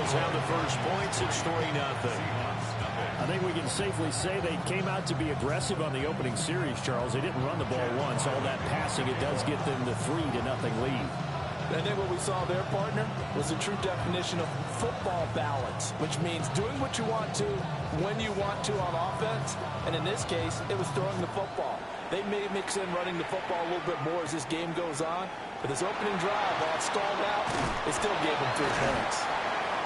Cardinals have the first points. It's 3-0. I think we can safely say they came out to be aggressive on the opening series, Charles. They didn't run the ball once. All that passing, it does get them the 3-0 lead. I think what we saw there, partner, was the true definition of football balance, which means doing what you want to when you want to on offense. And in this case, it was throwing the football. They may mix in running the football a little bit more as this game goes on. But this opening drive, while it stalled out, it still gave them 3 points.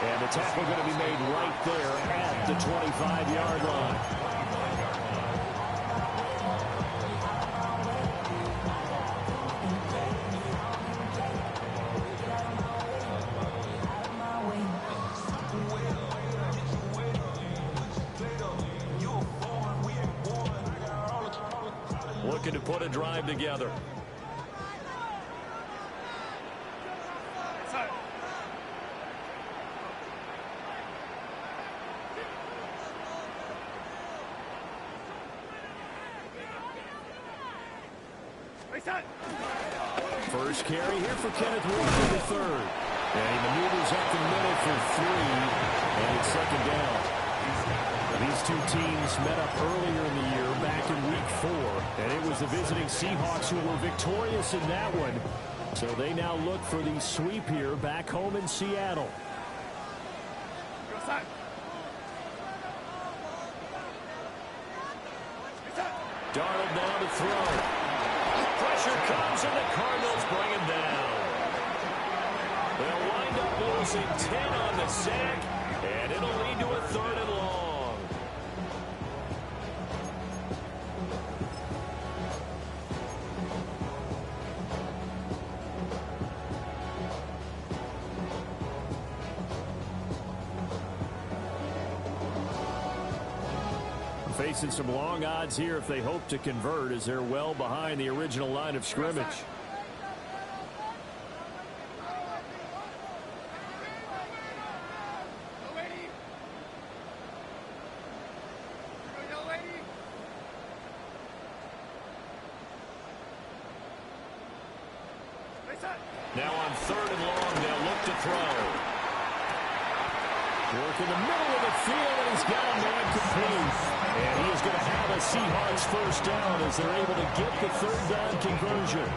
And the tackle going to be made right there at the 25-yard line. Looking to put a drive together. First carry here for Kenneth Walker, the third. And he maneuvers up the middle for 3, and it's second down. These two teams met up earlier in the year, back in week 4, and it was the visiting Seahawks who were victorious in that one. So they now look for the sweep here back home in Seattle. Darnold now to throw. Pressure comes, and the Cardinals bring him down. They'll wind up losing 10 on the sack, and it'll lead to a 3rd and long. Facing some long odds here if they hope to convert, as they're well behind the original line of scrimmage. Now on 3rd and long, they'll look to throw. Work in the middle of the field, and he's got a man complete. And he is going to have a Seahawks first down as they're able to get the 3rd down conversion.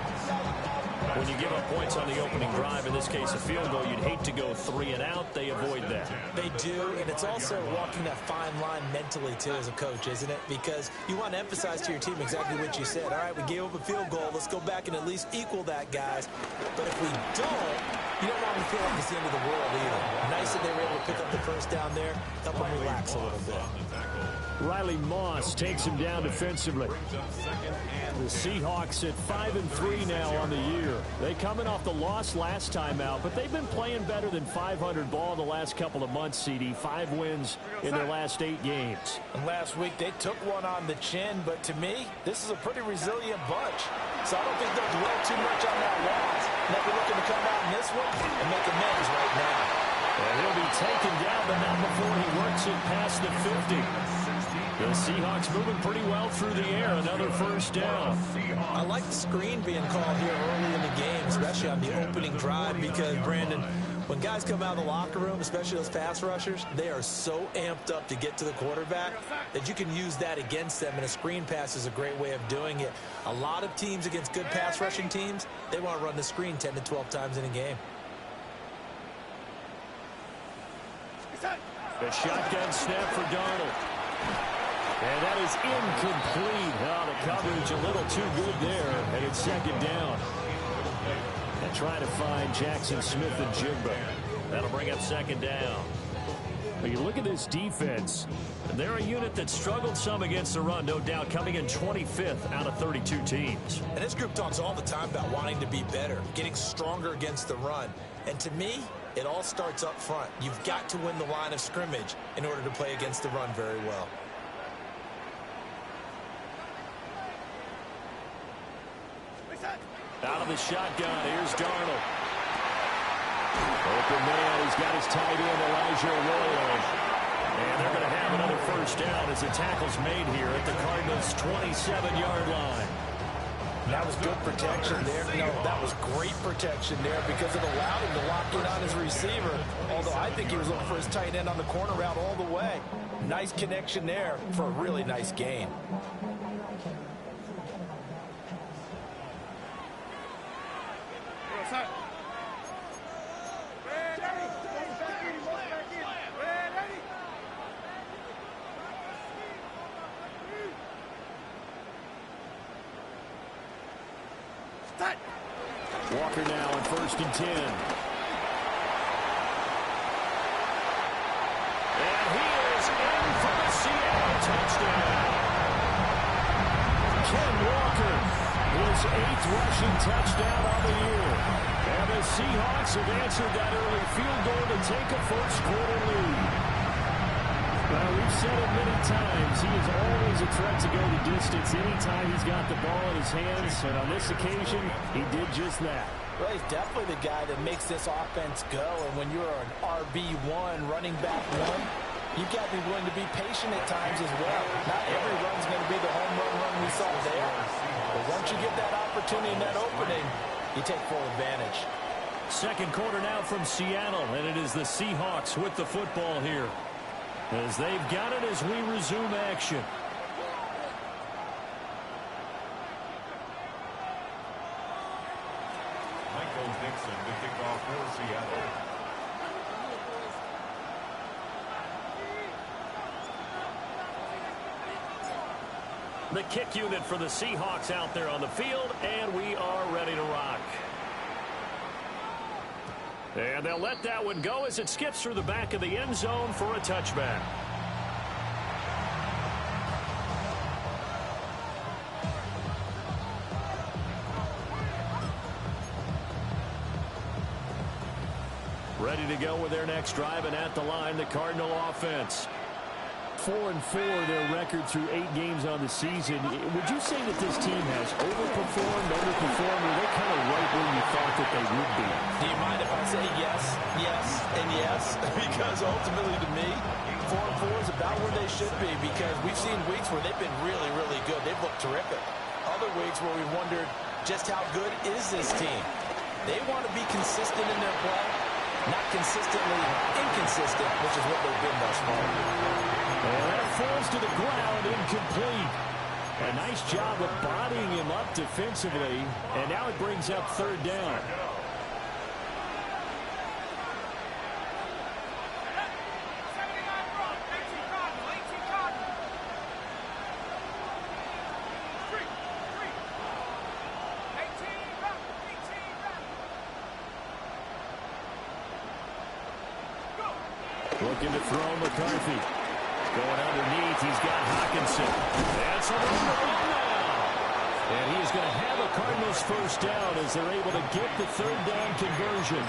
When you give up points on the opening drive, in this case a field goal, you'd hate to go 3 and out. They avoid that. They do, and it's also walking that fine line mentally, too, as a coach, isn't it? Because you want to emphasize to your team exactly what you said. All right, we gave up a field goal. Let's go back and at least equal that, guys. But if we don't, you don't want to feel like it's the end of the world either. Nice that they were able to pick up the first down there, help them relax a little bit. Riley Moss takes him down defensively. The Seahawks at 5-3 now on the year. They coming off the loss last time out, but they've been playing better than 500 ball the last couple of months, CD. 5 wins in their last 8 games. And last week they took one on the chin, but to me, this is a pretty resilient bunch. So I don't think they'll dwell too much on that loss. They'll be looking to come out in this one and make amends right now. And he'll be taken down, but not before he works it past the 50. The Seahawks moving pretty well through the air. Another first down. I like the screen being called here early in the game, especially on the opening drive, because, Brandon, when guys come out of the locker room, especially those pass rushers, they are so amped up to get to the quarterback that you can use that against them, and a screen pass is a great way of doing it. A lot of teams against good pass rushing teams, they want to run the screen 10 to 12 times in a game. The shotgun snap for Darnold. And that is incomplete. Oh, the coverage a little too good there, and it's second down. And trying to find Jackson Smith and Jigba. That'll bring up second down. But you look at this defense. They're a unit that struggled some against the run, no doubt, coming in 25th out of 32 teams. And this group talks all the time about wanting to be better, getting stronger against the run. And to me, it all starts up front. You've got to win the line of scrimmage in order to play against the run very well. Out of the shotgun, here's Darnold. Open man, he's got his tight end, Elijah Arroyo. And they're going to have another first down as the tackle's made here at the Cardinals' 27-yard line. That was good protection there. No, that was great protection there because it allowed him to lock in on his receiver. Although I think he was looking for his tight end on the corner route all the way. Nice connection there for a really nice gain. Walker now on 1st and 10. And he is in for the Seattle touchdown. Ken Walker, his 8th rushing touchdown of the year. And the Seahawks have answered that early field goal to take a first-quarter lead. Well, we've said it many times. He is always a threat to go the distance anytime he's got the ball in his hands. And on this occasion, he did just that. Well, he's definitely the guy that makes this offense go. And when you're an RB1, running back one, you've got to be willing to be patient at times as well. Not every run's going to be the home run we saw there. But once you get that opportunity and that opening, you take full advantage. Second quarter now from Seattle, and it is the Seahawks with the football here, as they've got it as we resume action. Michael Dixon to kick off for Seattle. The kick unit for the Seahawks out there on the field, and we are ready to rock. And they'll let that one go as it skips through the back of the end zone for a touchback. Ready to go with their next drive, and at the line, the Cardinal offense. 4-4 their record through 8 games on the season. Would you say that this team has overperformed, underperformed, or they're kind of right where you thought that they would be? Do you mind if I say yes, yes, and yes? Because ultimately to me, 4-4 is about where they should be, because we've seen weeks where they've been really, really good. They've looked terrific. Other weeks where we wondered just how good is this team. They want to be consistent in their play, not consistently inconsistent, which is what they've been thus far. And that falls to the ground, incomplete. A nice job of bodying him up defensively, and now it brings up 3rd down. Looking to throw McCarthy. Going underneath, he's got Hockenson. That's a run now. And he is going to have a Cardinals first down as they're able to get the 3rd down conversion.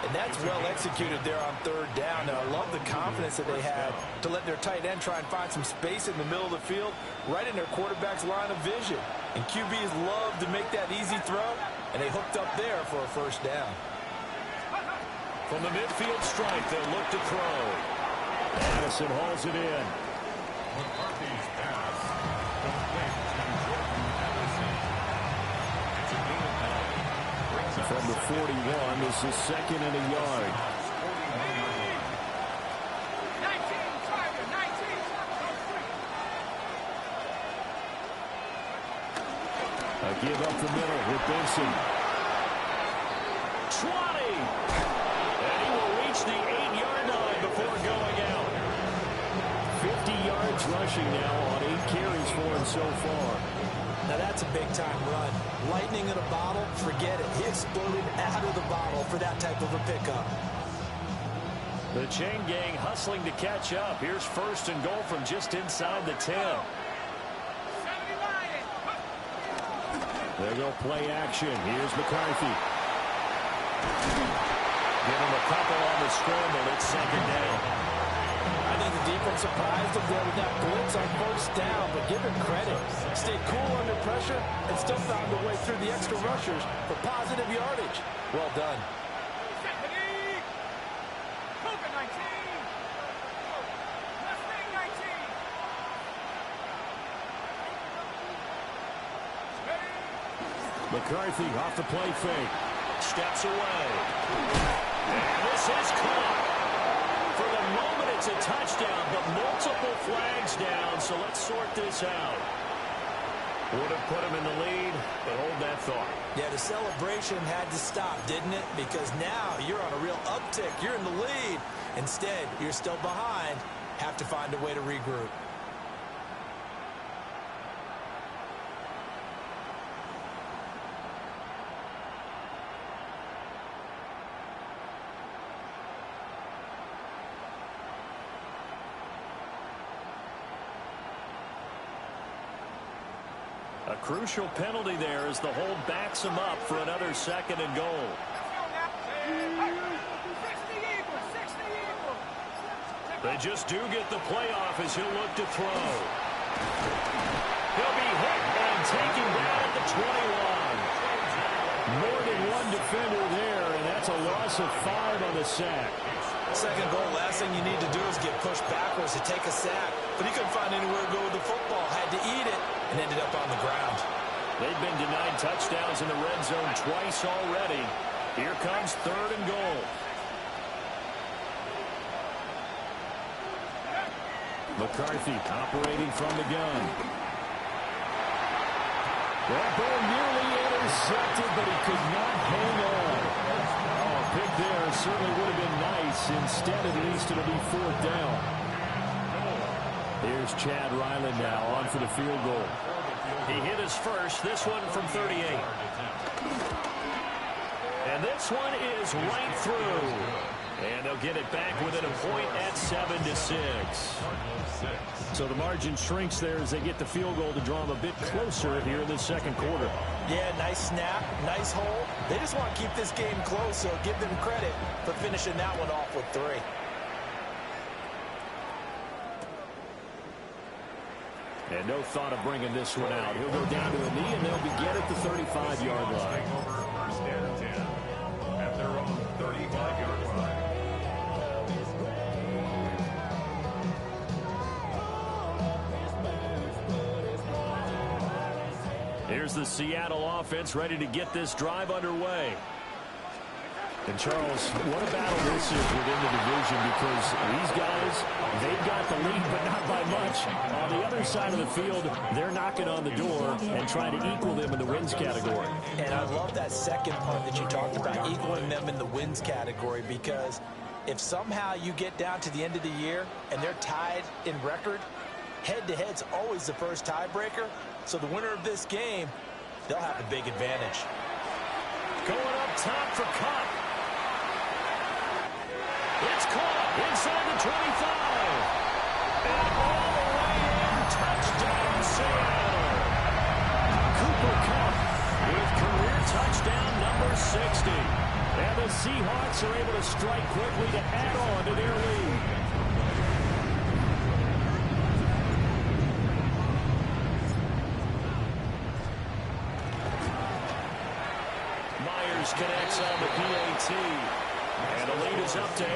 And that's well executed there on 3rd down. And I love the confidence that they had to let their tight end try and find some space in the middle of the field, right in their quarterback's line of vision. And QBs love to make that easy throw, and they hooked up there for a first down. From the midfield stripe, they'll look to throw. Addison hauls it in. McCarthy's pass complete to Jordan Addison. It's a gain of 9. Brings up From the 41, this is 2nd and a yard. A give up the middle with Benson. 20. And he will reach the 8-yard line before going out. 50 yards rushing now on 8 carries for him so far. Now that's a big-time run. Lightning in a bottle, forget it. He exploded out of the bottle for that type of a pickup. The chain gang hustling to catch up. Here's 1st and goal from just inside the 10. There go play action. Here's McCarthy. Give him a couple on the scramble. It's 2nd down. I think the defense surprised him there with that blitz on 1st down, but give him credit. Stayed cool under pressure and still found a way through the extra rushers for positive yardage. Well done. McCarthy off the play fake. Steps away. And this is caught. For the moment, it's a touchdown, but multiple flags down, so let's sort this out. Would have put him in the lead, but hold that thought. Yeah, the celebration had to stop, didn't it? Because now you're on a real uptick. You're in the lead. Instead, you're still behind. Have to find a way to regroup. A crucial penalty there as the hold backs him up for another 2nd and goal. They just do get the playoff as he'll look to throw. He'll be hit and taken down at the 21. More than one defender there, and that's a loss of 5 on the sack. Second goal, last thing you need to do is get pushed backwards to take a sack. But he couldn't find anywhere to go with the football. Had to eat it and ended up on the ground. They've been denied touchdowns in the red zone twice already. Here comes 3rd and goal. McCarthy operating from the gun. That ball nearly intercepted, but he could not hang on. Oh, a pick there certainly would have been nice. Instead, at least it'll be 4th down. Here's Chad Ryland now on for the field goal. He hit his first, this one from 38. And this one is right through. And they'll get it back within a point at 7-6. So the margin shrinks there as they get the field goal to draw them a bit closer here in the 2nd quarter. Yeah, nice snap, nice hold. They just want to keep this game close, so give them credit for finishing that one off with 3. And no thought of bringing this one out. He'll go down to a knee, and they'll begin at the 35-yard line. Over 1st and 10 at their own 35-yard line. Here's the Seattle offense ready to get this drive underway. And, Charles, what a battle this is within the division because these guys, they've got the lead, but not by much. On the other side of the field, they're knocking on the door and trying to equal them in the wins category. And I love that second part that you talked about, equaling them in the wins category, because if somehow you get down to the end of the year and they're tied in record, head-to-head's always the first tiebreaker. So the winner of this game, they'll have a big advantage. Going up top for Kupp. It's caught inside the 25. And all the way in, touchdown Seattle. Cooper Kupp with career touchdown number 60. And the Seahawks are able to strike quickly to add on to their lead. Myers connects on the PAT. And the lead is up to 8.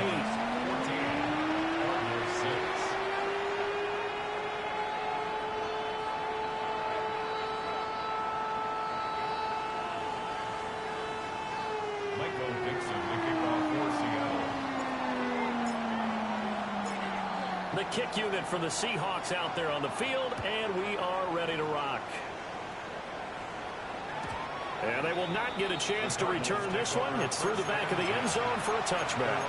Michael Dixon, the kickoff for Seattle. The kick unit for the Seahawks out there on the field, and we are ready to rock. And they will not get a chance to return this one. It's through the back of the end zone for a touchback.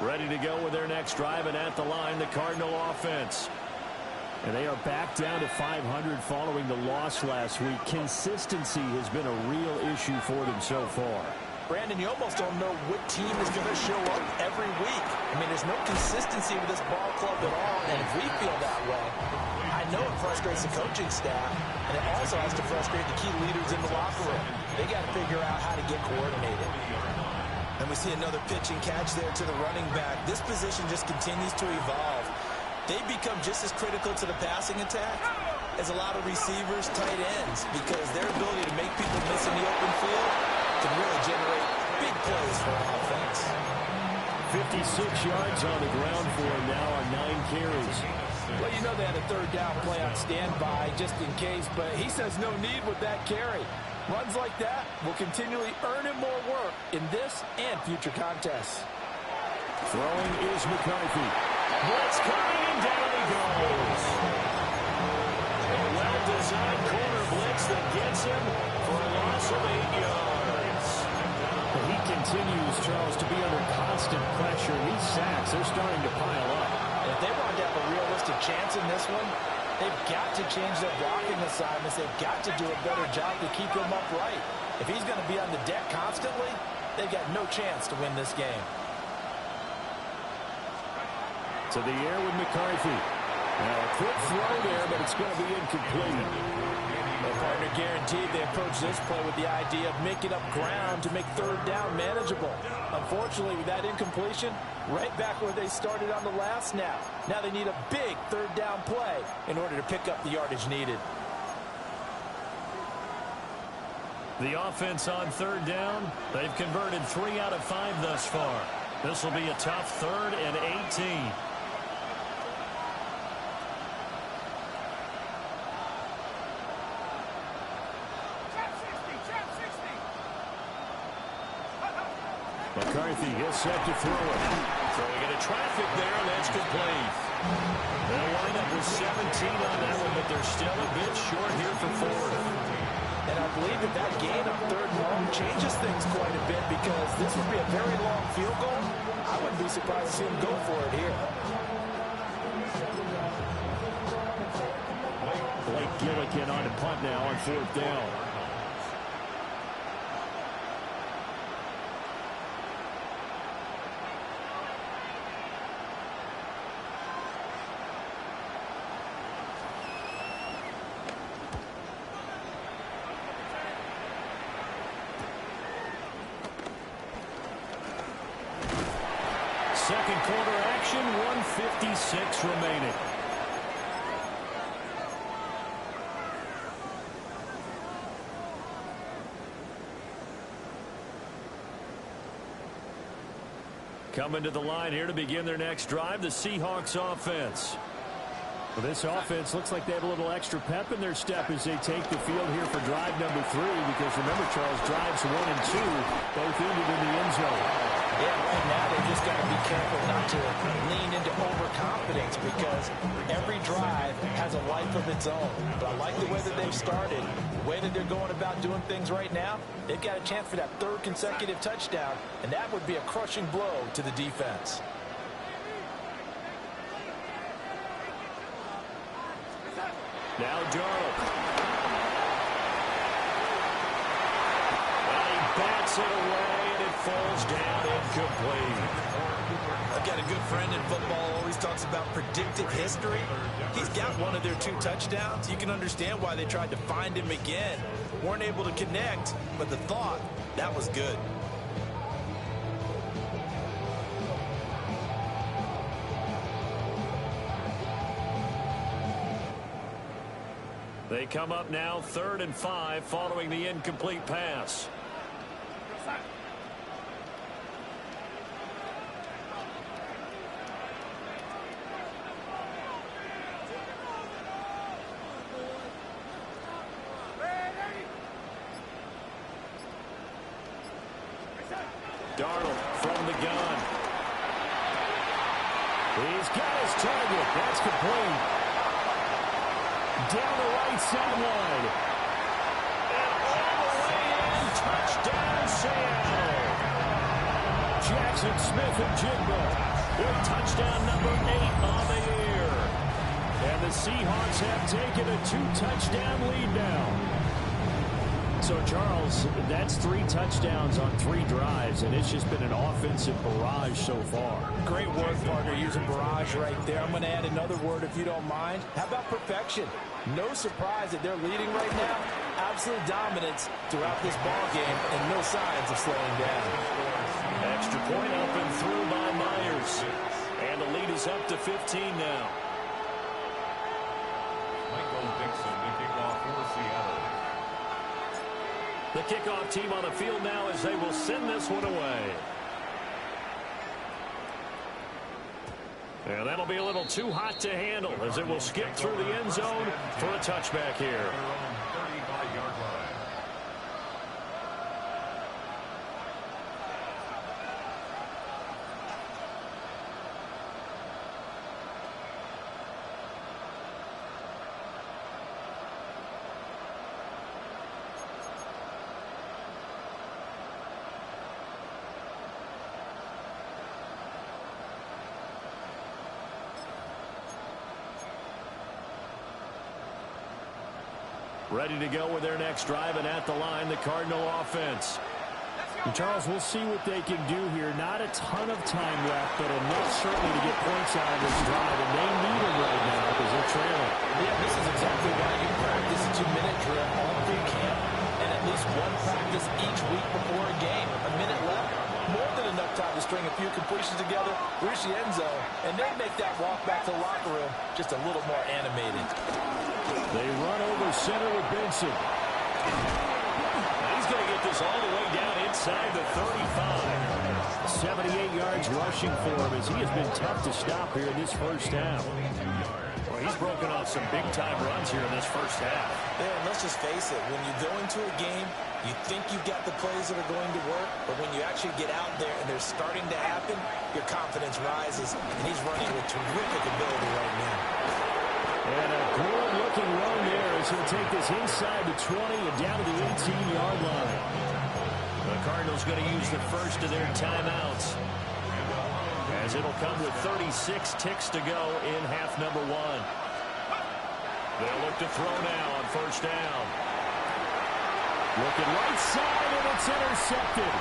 Ready to go with their next drive, and at the line, the Cardinal offense. And they are back down to 500 following the loss last week. Consistency has been a real issue for them so far. Brandon, you almost don't know what team is going to show up every week. I mean, there's no consistency with this ball club at all, and if we feel that way, I know it frustrates the coaching staff, and it also has to frustrate the key leaders in the locker room. They got to figure out how to get coordinated. And we see another pitch and catch there to the running back. This position just continues to evolve. They become just as critical to the passing attack as a lot of receivers, tight ends, because their ability to make people miss in the open field can really generate big plays for an offense. 56 yards on the ground for him now on 9 carries. Well, you know they had a third down play on standby just in case, but he says no need with that carry. Runs like that will continually earn him more work in this and future contests. Throwing is McCarthy. Blitz coming, and down he goes. A well-designed corner blitz that gets him for a loss of 8 yards. He continues, Charles, to be under constant pressure. These sacks, they're starting to pile up. If they want to have a realistic chance in this one, they've got to change their blocking assignments. They've got to do a better job to keep him upright. If he's going to be on the deck constantly, they've got no chance to win this game. To the air with McCarthy. Now a quick throw there, but it's going to be incomplete. Well, partner, guaranteed they approach this play with the idea of making up ground to make third down manageable. Unfortunately, with that incompletion, right back where they started on the last snap. Now they need a big third down play in order to pick up the yardage needed. The offense on third down, they've converted 3 out of 5 thus far. This will be a tough 3rd and 18. McCarthy is set to throw it. Throwing into traffic there, and that's complete. They'll wind up with 17 on that one, but they're still a bit short here for 4th. And I believe that gain on 3rd and long changes things quite a bit because this would be a very long field goal. I wouldn't be surprised to see him go for it here. Blake Gillikin on the punt now on 4th down. Second quarter action, 1:56 remaining. Coming to the line here to begin their next drive, the Seahawks offense. Well, this offense looks like they have a little extra pep in their step as they take the field here for drive number 3, because remember, Charles, drives 1 and 2 both ended in the end zone. Yeah, right now they just got to be careful not to lean into overconfidence because every drive has a life of its own. But I like the way that they've started, the way that they're going about doing things right now. They've got a chance for that 3rd consecutive touchdown, and that would be a crushing blow to the defense. Now Darnold. Well, he bats it away, and it falls down incomplete. I've got a good friend in football, always talks about predictive history. He's got one of their 2 touchdowns. You can understand why they tried to find him again. Weren't able to connect, but the thought, that was good. They come up now 3rd and 5 following the incomplete pass. Darnold from the gun. He's got his target. That's complete. Down the right sideline. And all the way in. Touchdown, Seattle. Jackson Smith-Njigba with touchdown number 8 on the year. And the Seahawks have taken a 2-touchdown lead now. So, Charles, that's 3 touchdowns on 3 drives, and it's just been an offensive barrage so far. Great work, partner, using barrage right there. I'm going to add another word if you don't mind. How about perfection? No surprise that they're leading right now. Absolute dominance throughout this ball game and no signs of slowing down. Extra point up and through by Myers. And the lead is up to 15 now. Michael Dixon, the kickoff for Seattle. The kickoff team on the field now as they will send this one away. And that'll be a little too hot to handle as it will skip through the end zone for a touchback here. Their own 35-yard line. Ready to go with their next drive, and at the line, the Cardinal offense. And Charles, we'll see what they can do here. Not a ton of time left, but enough certainly to get points out of this drive, and they need them right now because they're trailing. Yeah, this is exactly why you practice a 2-minute drill all through camp and at least one practice each week before a game. A minute left, more than enough time to string a few completions together, reach the end zone, and then make that walk back to the locker room just a little more animated. They run over center with Benson. He's going to get this all the way down inside the 35. 78 yards rushing for him as he has been tough to stop here in this first half. Well, he's broken off some big-time runs here in this first half. Yeah, and let's just face it. When you go into a game, you think you've got the plays that are going to work, but when you actually get out there and they're starting to happen, your confidence rises, and he's running with terrific ability right now. And a good-looking run there as he'll take this inside the 20 and down to the 18-yard line. The Cardinals going to use the first of their timeouts, as it'll come with 36 ticks to go in half number one. They'll look to throw now on first down. Looking right side, and it's intercepted.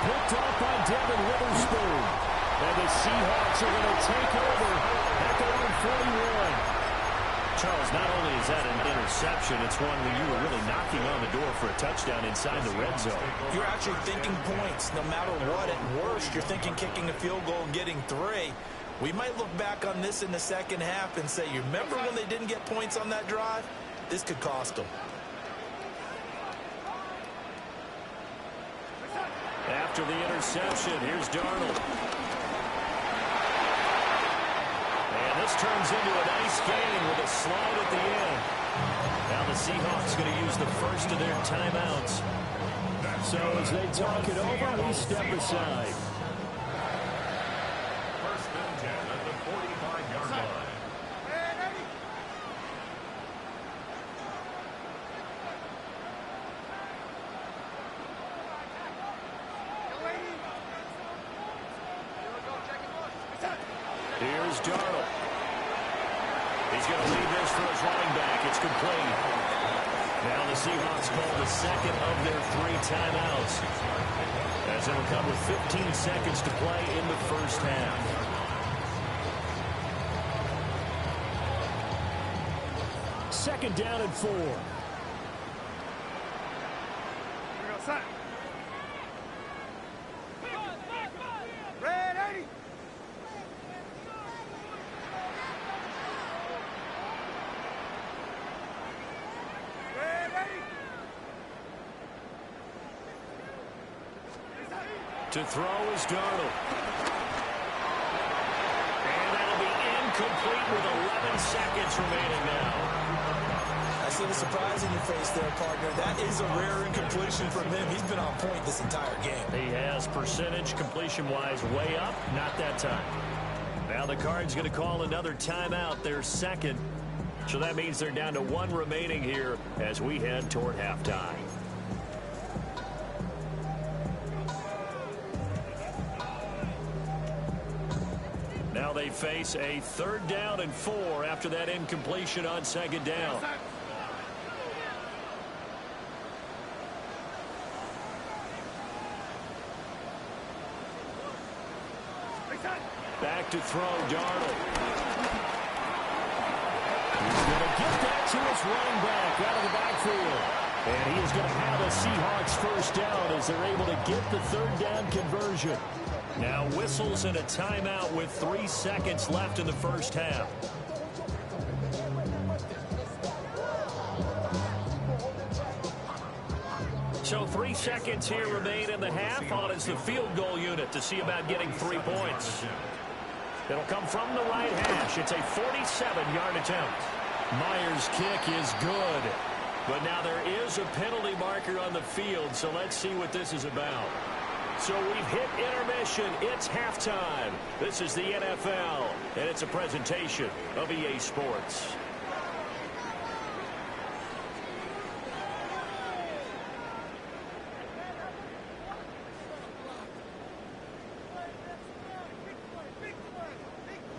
Picked off by Devin Witherspoon. And the Seahawks are going to take over at their own 41. Charles, not only is that an interception, it's one where you were really knocking on the door for a touchdown inside the red zone. You're actually thinking points no matter what. At worst, you're thinking kicking a field goal and getting 3. We might look back on this in the second half and say, you remember when they didn't get points on that drive? This could cost them. After the interception, here's Darnold. And this turns into a nice gain with a slide at the end. Now the Seahawks going to use the first of their timeouts. So as they talk it over, we step aside. First and 10 at the 45-yard line. Here's Darnold. He's going to leave this for his running back. It's complete. Now the Seahawks call the second of their 3 timeouts, as it will come with 15 seconds to play in the first half. Second down and 4. To throw is Darnold. And that'll be incomplete with 11 seconds remaining now. I see the surprise in your face there, partner. That is a rare incompletion from him. He's been on point this entire game. He has percentage completion-wise way up, not that time. Now the Cards going to call another timeout, their second. So that means they're down to 1 remaining here as we head toward halftime. Now they face a 3rd down and 4 after that incompletion on second down. Back to throw, Darnold. He's going to get that to his running back out of the backfield. And he is going to have a Seahawks first down as they're able to get the 3rd down conversion. Now whistles and a timeout with 3 seconds left in the first half. So 3 seconds here remain in the half. On is the field goal unit to see about getting 3 points. It'll come from the right hash. It's a 47-yard attempt. Myers' kick is good. But now there is a penalty marker on the field, so let's see what this is about. So we've hit intermission. It's halftime. This is the NFL, and it's a presentation of EA Sports.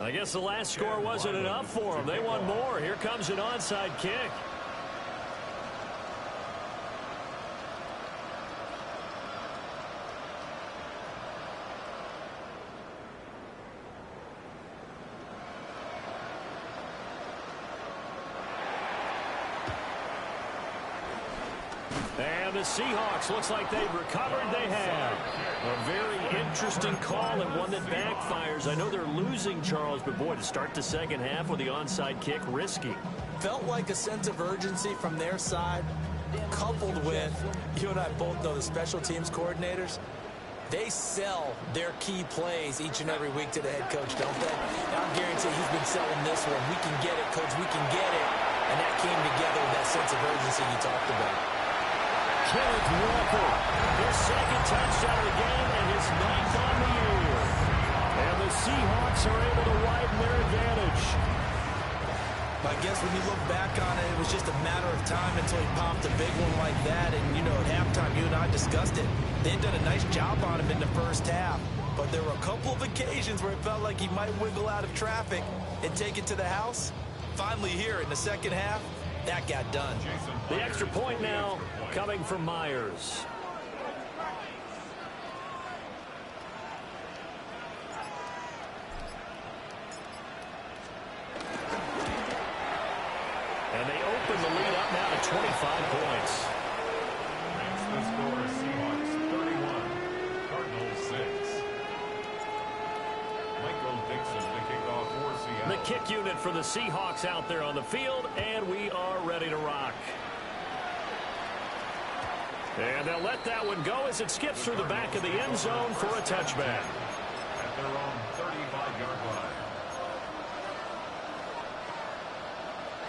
I guess the last score wasn't enough for them. They want more. Here comes an onside kick. And the Seahawks, looks like they've recovered. They have. A very interesting call and one that backfires. I know they're losing, Charles, but boy, to start the second half with the onside kick, risky. Felt like a sense of urgency from their side, coupled with, you and I both know the special teams coordinators, they sell their key plays each and every week to the head coach, don't they? And I guarantee he's been selling this one. We can get it, coach, we can get it. And that came together with that sense of urgency you talked about. Kenneth Walker, his second touchdown of the game and his 9th on the year. And the Seahawks are able to widen their advantage. I guess when you look back on it, it was just a matter of time until he popped a big one like that. And, you know, at halftime, you and I discussed it. They had done a nice job on him in the first half. But there were a couple of occasions where it felt like he might wiggle out of traffic and take it to the house. Finally here in the second half, that got done. The extra point now coming from Myers. And they open the lead up now to 25 points. Makes the score Seahawks 31, Cardinals 6. Michael Dixon, the kickoff for Seattle. The kick unit for the Seahawks out there on the field, and we are ready to rock. And they'll let that one go as it skips through the back of the end zone for a touchback. At their own 35-yard line.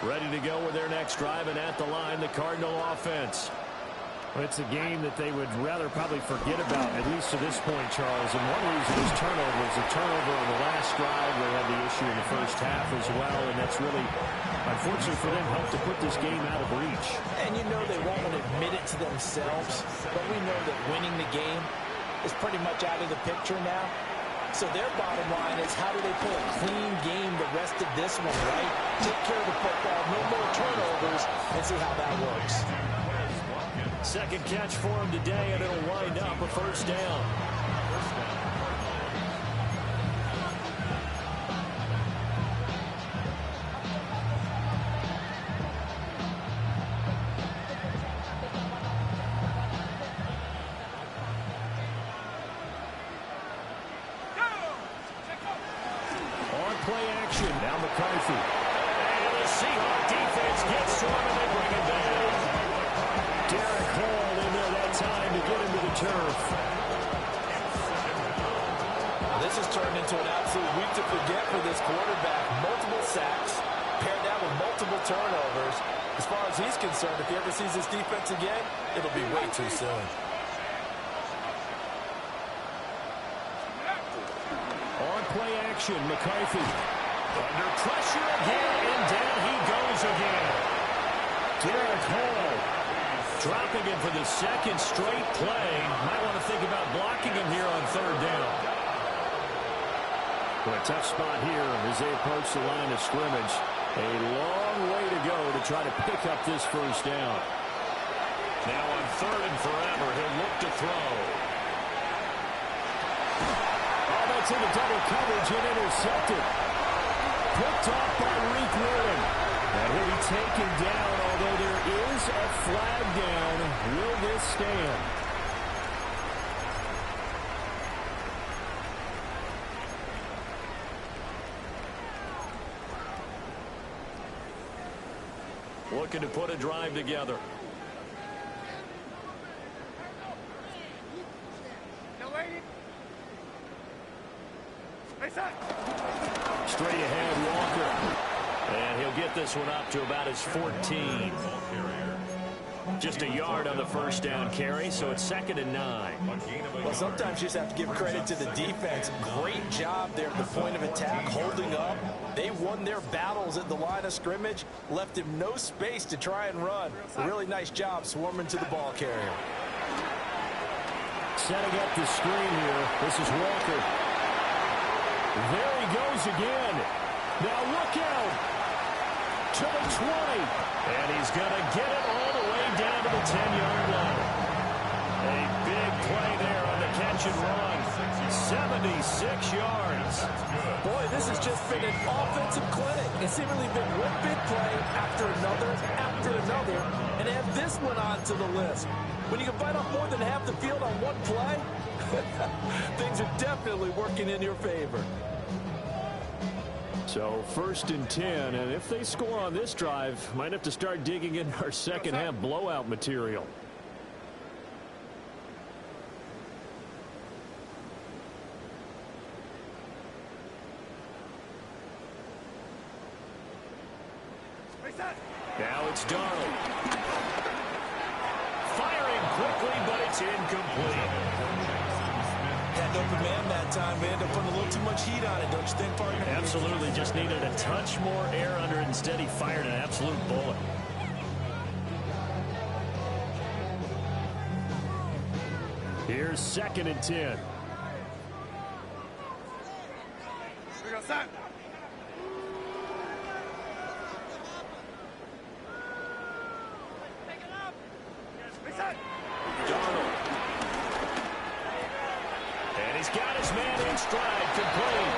Ready to go with their next drive, and at the line, the Cardinal offense. Well, it's a game that they would rather probably forget about, at least to this point, Charles. And one reason is turnovers. A turnover in the last drive. They had the issue in the first half as well, and that's really, unfortunately for them, helped to put this game out of reach. And you know they won't admit it to themselves, but we know that winning the game is pretty much out of the picture now. So their bottom line is, how do they play a clean game the rest of this one, right? Take care of the football, no more turnovers, and see how that works. Second catch for him today, and it'll wind up a first down. On play action, now McCarthy. And the Seahawks defense gets to him, and they bring him down. Derek Hall in there that time to get him to the turf. This has turned into an absolute week to forget for this quarterback. Multiple sacks, paired that with multiple turnovers. As far as he's concerned, if he ever sees this defense again, it'll be way too soon. On play action, McCarthy. Under pressure again, and down he goes again. Derek Hall dropping him for the second straight play. Might want to think about blocking him here on third down. Well, a tough spot here as they approach the line of scrimmage. A long way to go to try to pick up this first down. Now on third and forever, he'll look to throw. Oh, that's into double coverage and intercepted. Picked off by Reek Whelan. And he'll be taken down, although there is a flag down. Will this stand? Looking to put a drive together. Straight ahead, Walker. And he'll get this one up to about his 14. Just a yard on the first down carry, so it's 2nd and 9. Well, sometimes you just have to give credit to the defense. Great job there at the point of attack, holding up. They won their battles at the line of scrimmage, left him no space to try and run. A really nice job swarming to the ball carrier. Setting up the screen here. This is Walker. There he goes again. Now look out. To the 20. And he's going to get it all the way down to the 10-yard line. A big play there on the catch and run. 76 yards. Boy, this has just been an offensive clinic. It's seemingly been one big play after another, and add this one onto the list. When you can bite off more than half the field on one play, things are definitely working in your favor. So 1st and 10, and if they score on this drive, might have to start digging in our second half blowout material. Now it's Darnold. Firing quickly, but it's incomplete. Had an open man that time. We ended up putting a little too much heat on it, don't you think, partner? Absolutely. Just needed a touch more air under it. Instead, he fired an absolute bullet. Here's 2nd and 10. Darnold. And he's got his man in stride, complete.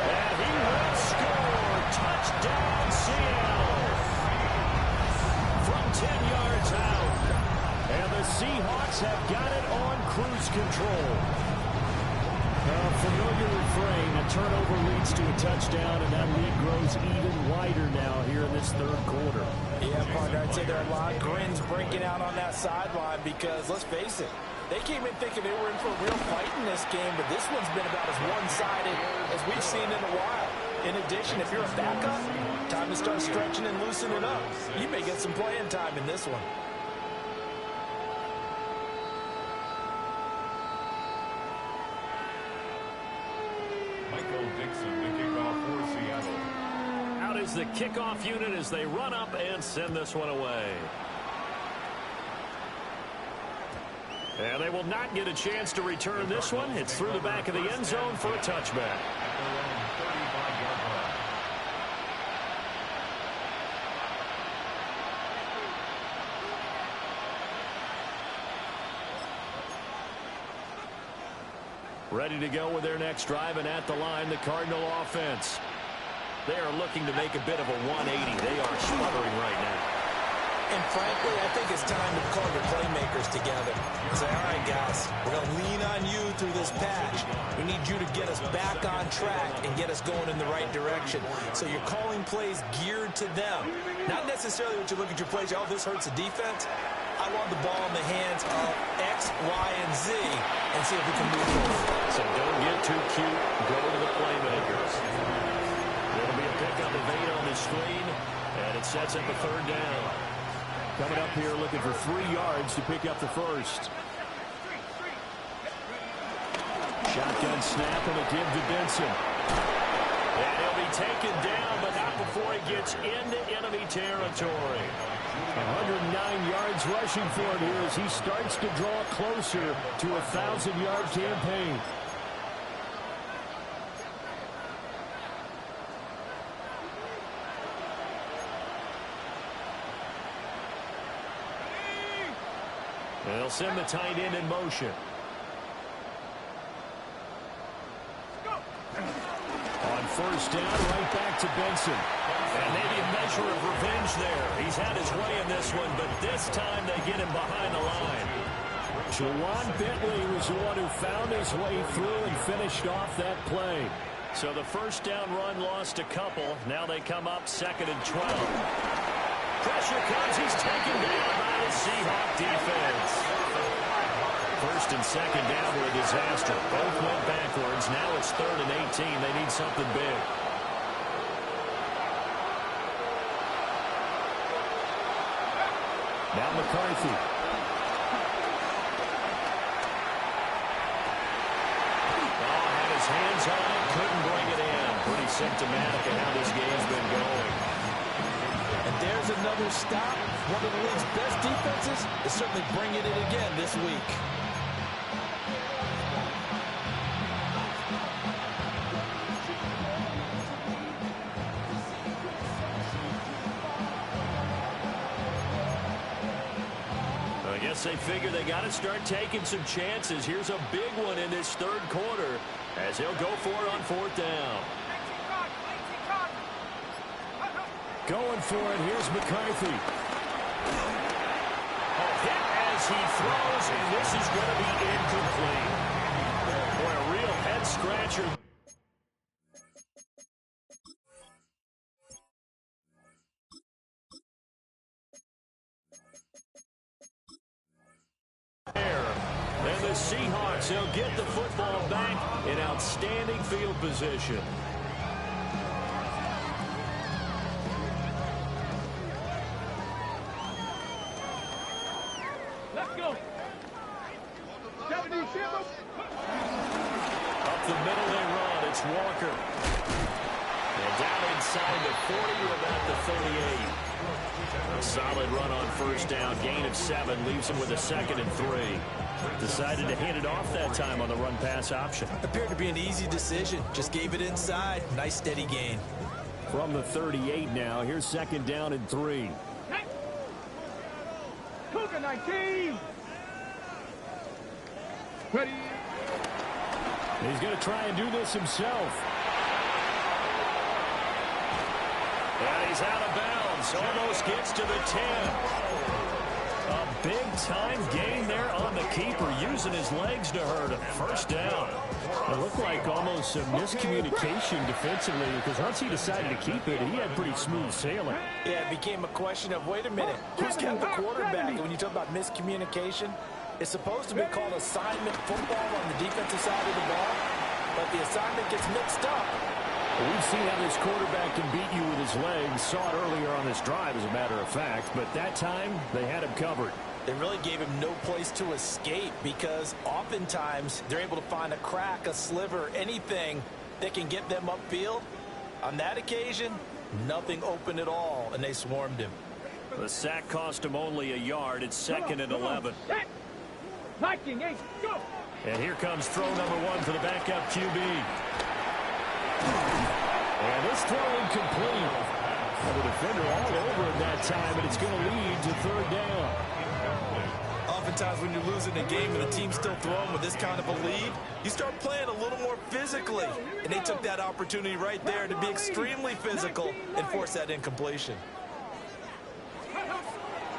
And he will score. Touchdown, Seattle. From 10 yards out. And the Seahawks have got it on cruise control. A familiar refrain, a turnover leads to a touchdown, and that lead grows even wider now here in this 3rd quarter. Yeah, partner, I'd say there are a lot of grins breaking out on that sideline because, let's face it, they came in thinking they were in for a real fight in this game, but this one's been about as one-sided as we've seen in a while. In addition, if you're a backup, time to start stretching and loosening up. You may get some playing time in this one. Michael Dixon, the kickoff for Seattle. Out is the kickoff unit as they run up and send this one away. And they will not get a chance to return this one. It's through the back of the end zone for a touchback. Ready to go with their next drive, and at the line, the Cardinal offense. They are looking to make a bit of a 180. They are sputtering right now. And frankly, I think it's time to call your playmakers together and say, all right, guys, we're going to lean on you through this patch. We need you to get us back on track and get us going in the right direction. So you're calling plays geared to them. Not necessarily when you look at your plays, oh, this hurts the defense. I want the ball in the hands of X, Y, and Z and see if we can move forward. So don't get too cute. Go to the playmakers. It'll be a pickup of 8 on the screen, and it sets up a 3rd down. Coming up here looking for 3 yards to pick up the first. Shotgun snap and a give to Benson. And he'll be taken down, but not before he gets into enemy territory. 109 yards rushing for him here as he starts to draw closer to a 1,000-yard campaign. They'll send the tight end in motion. On 1st down, right back to Benson. And maybe a measure of revenge there. He's had his way in this one, but this time they get him behind the line. Juwan Bentley was the one who found his way through and finished off that play. So the 1st down run lost a couple. Now they come up 2nd and 12. Pressure comes. He's taken down by the Seahawk defense. 1st and 2nd down were a disaster. Both went backwards. Now it's 3rd and 18. They need something big. McCarthy. Had his hands on it, couldn't bring it in. Pretty symptomatic of how this game's been going. And there's another stop. One of the league's best defenses is certainly bringing it again this week. I guess they figure they got to start taking some chances. Here's a big one in this third quarter as he'll go for it on fourth down. Going for it. Here's McCarthy. A hit as he throws, and this is going to be incomplete. Boy, a real head-scratcher. And the Seahawks, they'll get the football back in outstanding field position. Let's go. Up the middle they run. It's Walker. And down inside the 40 to about the 38. A solid run on first down. Gain of 7 leaves him with a 2nd and 3. Decided to hand it off that time on the run-pass option. Appeared to be an easy decision. Just gave it inside. Nice steady gain. From the 38 now. Here's 2nd down and 3. Cougar 19. Ready. He's going to try and do this himself. And he's out of bounds. Almost gets to the 10. A big-time gain there on the keeper, using his legs to hurt him. First down. It looked like almost a miscommunication defensively, because once he decided to keep it, he had pretty smooth sailing. Yeah, it became a question of, wait a minute, who's kept the quarterback? And when you talk about miscommunication, it's supposed to be called assignment football on the defensive side of the ball, but the assignment gets mixed up. We've seen how this quarterback can beat you with his legs. Saw it earlier on this drive, as a matter of fact. But that time, they had him covered. They really gave him no place to escape because oftentimes they're able to find a crack, a sliver, anything that can get them upfield. On that occasion, nothing open at all, and they swarmed him. The sack cost him only a yard. It's 2nd and 11. Viking 8, go. And here comes throw number 1 for the backup QB. And this throw incomplete. The defender all over it that time, and it's going to lead to 3rd down. Oftentimes when you're losing a game and the team's still throwing with this kind of a lead, you start playing a little more physically. And they took that opportunity right there to be extremely physical and force that incompletion.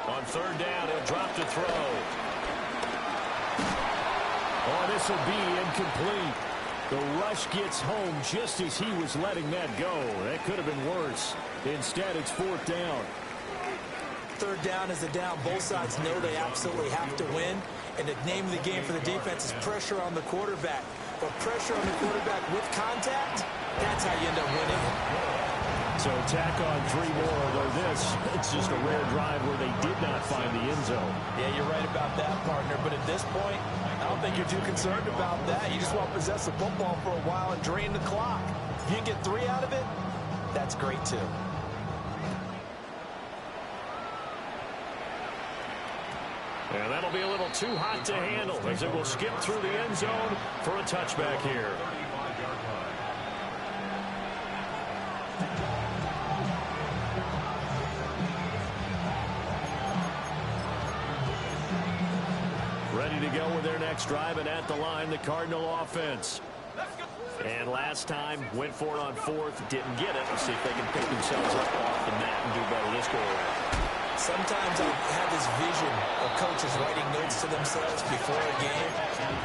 On 3rd down, he'll drop to throw. Oh, this will be incomplete. The rush gets home just as he was letting that go. That could have been worse. Instead, it's 4th down. 3rd down is a down. Both sides know they absolutely have to win. And the name of the game for the defense is pressure on the quarterback. But pressure on the quarterback with contact, that's how you end up winning. So tack on 3 more, although it's just a rare drive where they did not find the end zone. Yeah, you're right about that, partner. But at this point, I don't think you're too concerned about that. You just want to possess the football for a while and drain the clock. If you can get 3 out of it, that's great too. And that'll be a little too hot to handle as it will skip through the end zone for a touchback here. Ready to go with their next drive, and at the line, the Cardinal offense. And last time, went for it on 4th, didn't get it. Let's see if they can pick themselves up off the mat and do better this go around. Sometimes I have this vision of coaches writing notes to themselves before a game.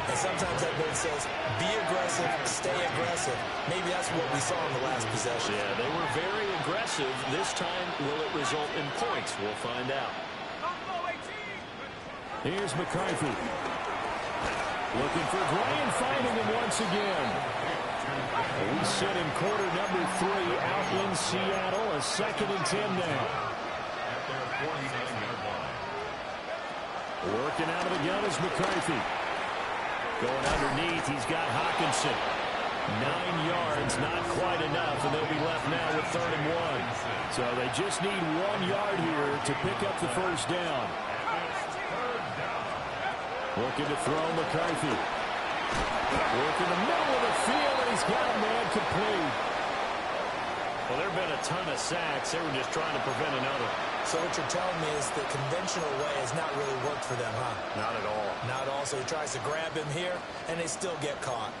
And sometimes that note says, be aggressive, stay aggressive. Maybe that's what we saw in the last possession. Yeah, they were very aggressive. This time, will it result in points? We'll find out. Here's McCarthy. Looking for Gray and finding him once again. We sit in quarter number 3 out in Seattle. A 2nd and 10 now. Working out of the gun is McCarthy. Going underneath, he's got Hockenson. 9 yards, not quite enough, and they'll be left now with 3rd and 1. So they just need 1 yard here to pick up the first down. Looking to throw McCarthy. Working the middle of the field, and he's got a man complete. Well, there have been a ton of sacks. They were just trying to prevent another. So what you're telling me is the conventional way has not really worked for them, huh? Not at all. Not at all. So he tries to grab him here, and they still get caught.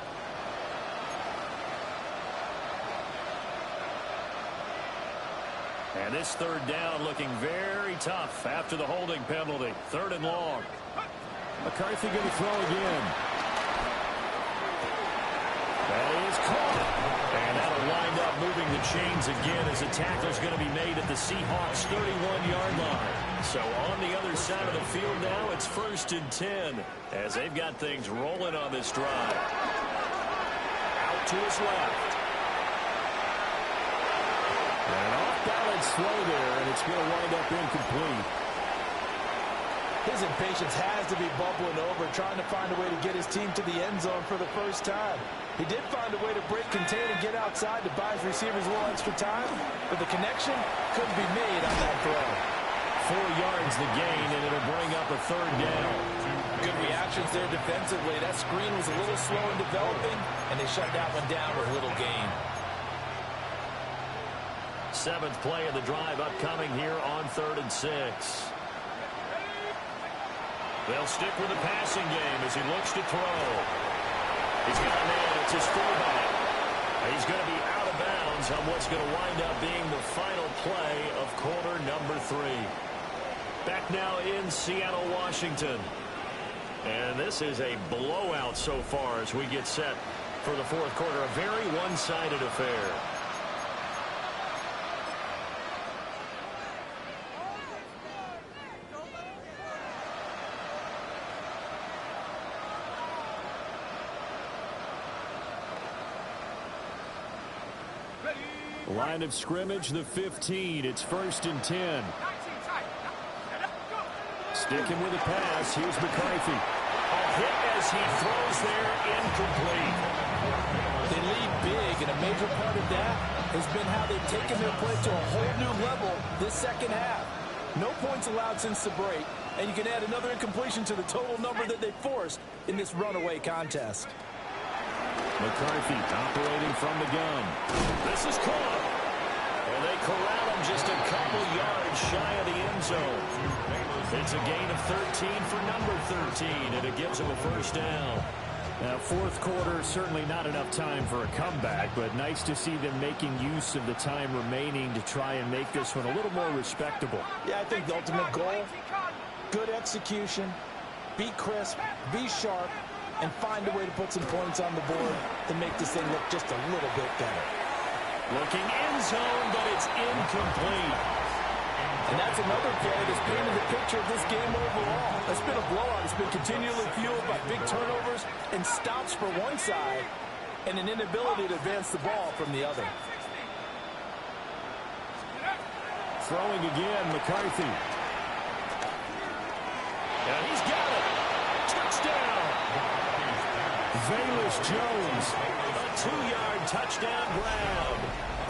And this 3rd down looking very tough after the holding penalty. 3rd and long. McCarthy going to throw again. That is caught. And that'll wind up moving the chains again as a tackle's going to be made at the Seahawks' 31-yard line. So on the other side of the field now, it's 1st and 10 as they've got things rolling on this drive. Out to his left. An off-balance throw there, and it's going to wind up incomplete. His impatience has to be bubbling over, trying to find a way to get his team to the end zone for the first time. He did find a way to break contain and get outside to buy his receivers a little extra time, but the connection couldn't be made on that throw. 4 yards the gain, and it'll bring up a 3rd down. Good reactions there defensively. That screen was a little slow in developing, and they shut that one down with little gain. 7th play of the drive upcoming here on 3rd and 6. They'll stick with the passing game as he looks to throw. He's got a man. It's his fullback. He's going to be out of bounds on what's going to wind up being the final play of quarter number 3. Back now in Seattle, Washington. And this is a blowout so far as we get set for the 4th quarter. A very one-sided affair. Line of scrimmage, the 15. It's 1st and 10. Sticking with the pass. Here's McCarthy. A hit as he throws there, incomplete. They lead big, and a major part of that has been how they've taken their play to a whole new level this second half. No points allowed since the break, and you can add another incompletion to the total number that they forced in this runaway contest. McCarthy operating from the gun. This is caught. And they corral him just a couple yards shy of the end zone. It's a gain of 13 for number 13, and it gives him a 1st down. Now, 4th quarter, certainly not enough time for a comeback, but nice to see them making use of the time remaining to try and make this one a little more respectable. Yeah, I think the ultimate goal, good execution, be crisp, be sharp, and find a way to put some points on the board to make this thing look just a little bit better. Looking end zone, but it's incomplete. And that's another play that's painted the picture of this game overall. It's been a blowout. It's been continually fueled by big turnovers and stops for one side and an inability to advance the ball from the other. Throwing again, McCarthy. And he's got it. Touchdown. Velus Jones. A 2-yard touchdown grab.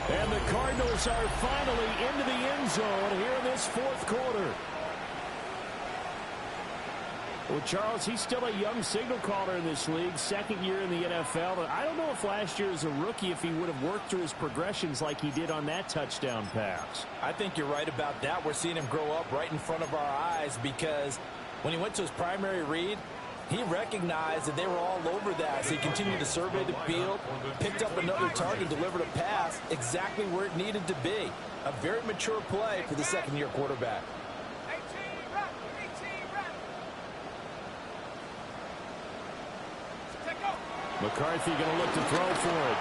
And the Cardinals are finally into the end zone here in this 4th quarter. Well, Charles, he's still a young signal caller in this league, 2nd year in the NFL. I don't know if last year as a rookie, if he would have worked through his progressions like he did on that touchdown pass. I think you're right about that. We're seeing him grow up right in front of our eyes because when he went to his primary read, he recognized that they were all over that. So he continued to survey the field, picked up another target, delivered a pass exactly where it needed to be. A very mature play for the 2nd-year quarterback. McCarthy going to look to throw for it.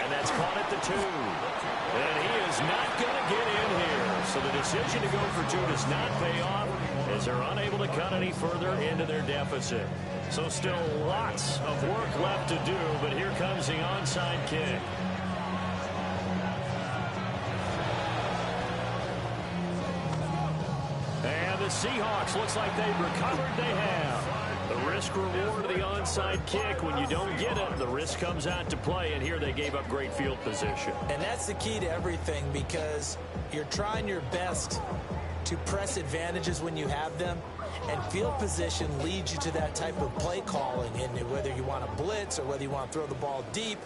And that's caught at the 2. And he is not going to get in here. So the decision to go for 2 does not pay off as they're unable to cut any further into their deficit. So still lots of work left to do, but here comes the onside kick. And the Seahawks, looks like they've recovered. They have. The risk reward of the onside kick. When you don't get it, the risk comes out to play, and here they gave up great field position. And that's the key to everything, because you're trying your best to press advantages when you have them, and field position leads you to that type of play calling, and whether you want to blitz or whether you want to throw the ball deep,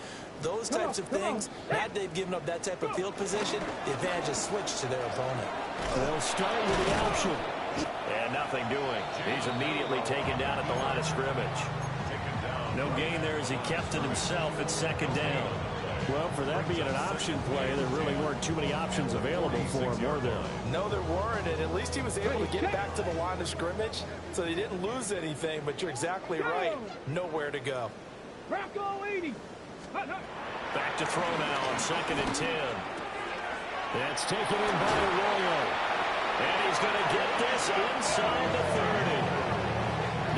those types of things. Now they've given up that type of field position, the advantage is switched to their opponent. They'll start with the option. And nothing doing. He's immediately taken down at the line of scrimmage. No gain there as he kept it himself at second down. Well, for that being an option play, there really weren't too many options available for him, were there? No, there weren't, and at least he was able to get back to the line of scrimmage, so he didn't lose anything, but you're exactly right. Nowhere to go. Back to throw now on 2nd and 10. That's taken in by Arroyo. And he's going to get this inside the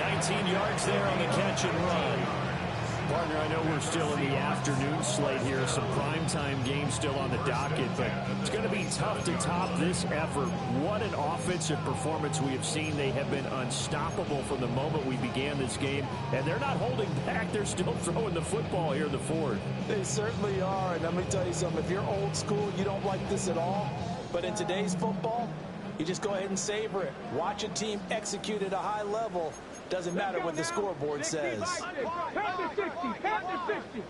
30. 19 yards there on the catch and run. Partner, I know we're still in the afternoon slate here. Some primetime games still on the docket, but it's going to be tough to top this effort. What an offensive performance we have seen. They have been unstoppable from the moment we began this game, and they're not holding back. They're still throwing the football here in the fourth. They certainly are, and let me tell you something. If you're old school, you don't like this at all, but in today's football, you just go ahead and savor it. Watch a team execute at a high level. Doesn't matter what the scoreboard says. Count to 60. Count to 60.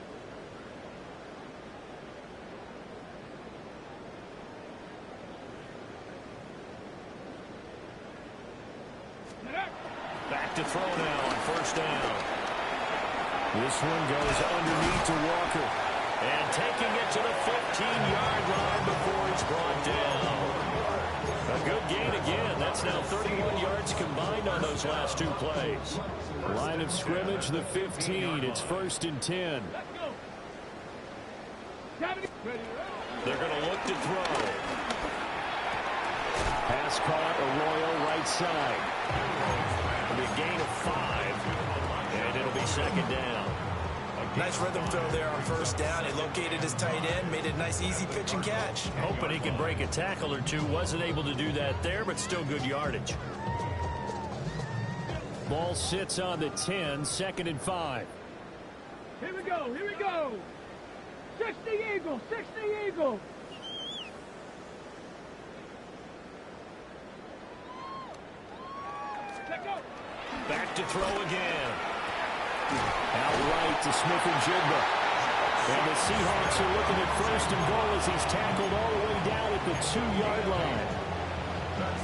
Back to throw now on 1st down. This one goes underneath to Walker. And taking it to the 15-yard line before he's brought down. A good gain again. That's now 31 yards combined on those last 2 plays. Line of scrimmage, the 15. It's 1st and 10. They're going to look to throw. Pass caught, Arroyo right side. It'll be a gain of 5, and it'll be 2nd down. Nice rhythm throw there on 1st down. He located his tight end, made it a nice easy pitch and catch. Hoping he can break a tackle or two. Wasn't able to do that there, but still good yardage. Ball sits on the 10, 2nd and 5. Here we go. Here we go. 60 Eagles. 60 Eagles. Back to throw again. Outright to Smith-Njigba. And the Seahawks are looking at 1st and goal as he's tackled all the way down at the 2-yard line.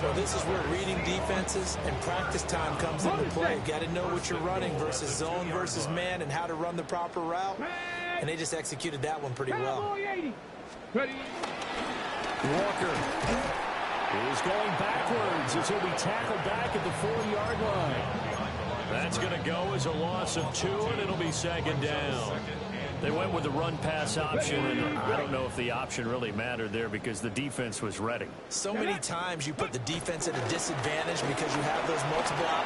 Well, this is where reading defenses and practice time comes into play. Got to know what you're running versus zone versus man and how to run the proper route. And they just executed that one pretty well. Walker is going backwards as he'll be tackled back at the 4-yard line. That's going to go as a loss of 2, and it'll be 2nd down. They went with the run-pass option, and I don't know if the option really mattered there because the defense was ready. So many times you put the defense at a disadvantage because you have those multiple out.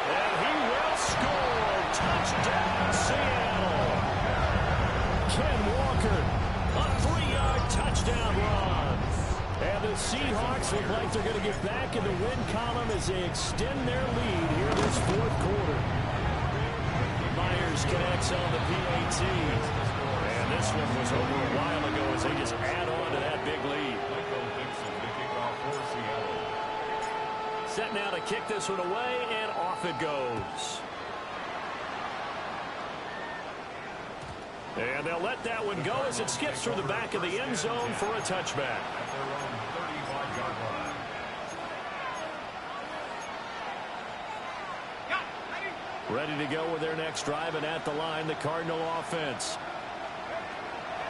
And he will score. Touchdown, Seattle. Ken Walker. A 3-yard touchdown run. And the Seahawks look like they're going to get back in the win column as they extend their lead here this 4th quarter. Myers connects on the PAT. And this one was over a while ago as they just add on to that big lead. Set now to kick this one away, and off it goes. And they'll let that one go as it skips through the back of the end zone for a touchback. Ready to go with their next drive, and at the line, the Cardinal offense.